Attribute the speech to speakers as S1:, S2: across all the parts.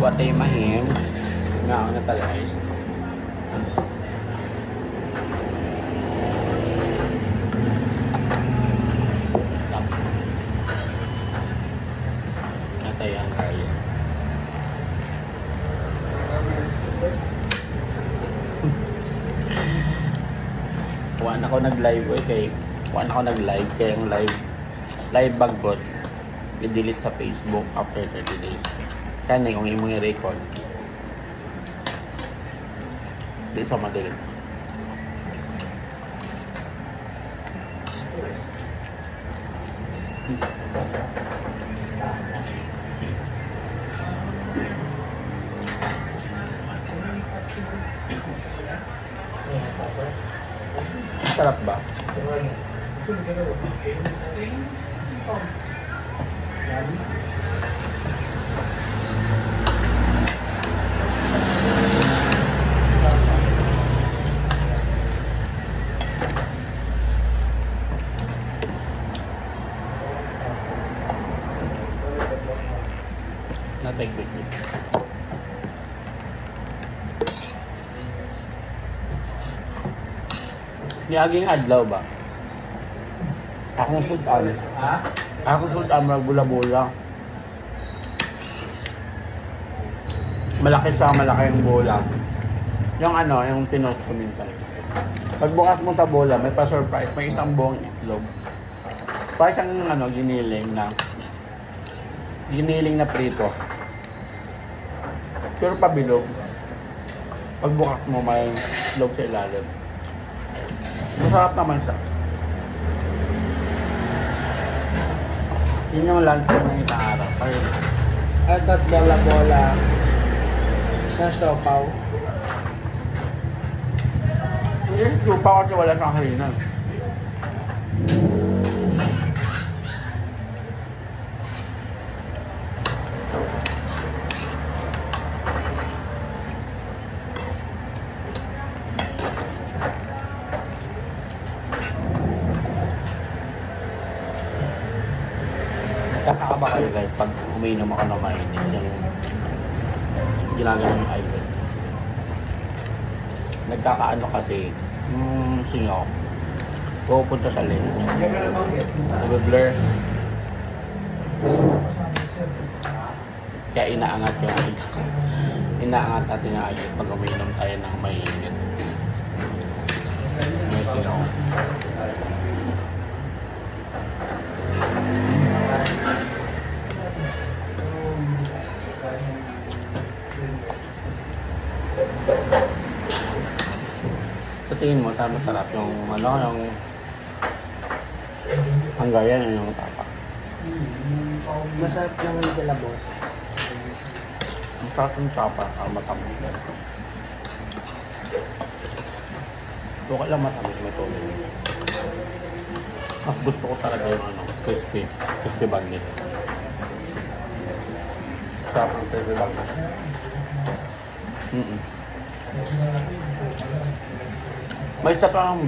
S1: What ay mahim. Nga ako na talaga guys. Natay ang kaya. Kuhaan ako nag-live kay yung live bagbot i-delete sa Facebook after 30 days. Kaya kung imong i-record di sa madelete. Sarap ba? Natek-tek. Niaging adlaw ba? Akong sultan. Akong sultan magbula-bula. Malaki yung bola. Yung yung pinost ko minsan. Pagbukas mo sa bola, may pa-surprise, may isang buong itlog. Pa isang giniling na prito. Pero pabilog. Pagbukas mo, may itlog sa ilalim. Masarap naman siya. Yun yung lunch ko ng isang araw.
S2: At tapos bola-bola sa siopaw.
S1: Hindi, siopaw kasi wala siyang halinan. Kakaba kayo guys pag umiinom ako ng mainit yung ginagawa ng iPad. Nagkakaano kasi yung singaw pupunta sa lens. Nag-blur. Kaya inaangat natin yung iPad pag umiinom tayo ng mainit. May singaw. Sa tingin mo, sarap yung yung Hungarian yung tapa.
S2: Masarap naman sila, boss.
S1: Ang sarap yung tapa, matamis. Ito lang matamis, may tubig. Mas gusto ko talaga yung crispy bagnet. Sarap ng crispy bagnet. May isa pang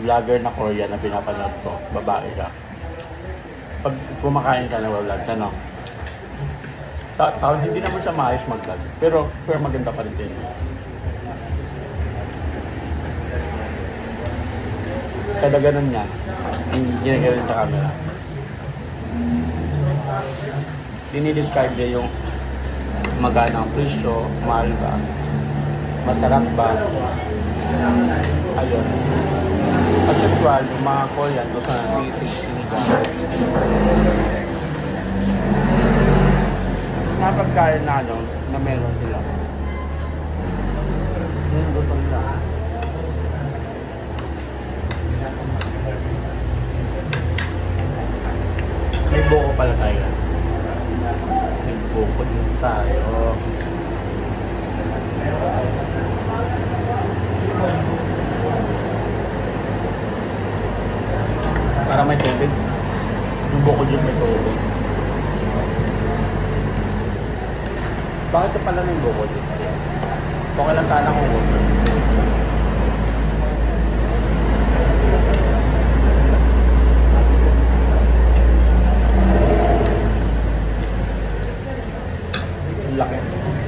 S1: vlogger na Korean na pinapanood ko, babae siya. Pag kumakain ka na vlog, hindi naman siya maayos mag-vlog, pero maganda pa rin din. Kada ganun niya, ginagawa sa camera. Dinidescribe niya yung magana ang presyo, mahal ba, masarap ba, ayun. As usual, yung mga Korean, doon sa sinigang. Napagkain na na meron sila. Yung gusto nila. May buko pala tayo. May buko din tayo. Para may tubig. Yung buko dyan may tubig. Bakit ka pala may buko dyan? Okay lang sana kung water. laki.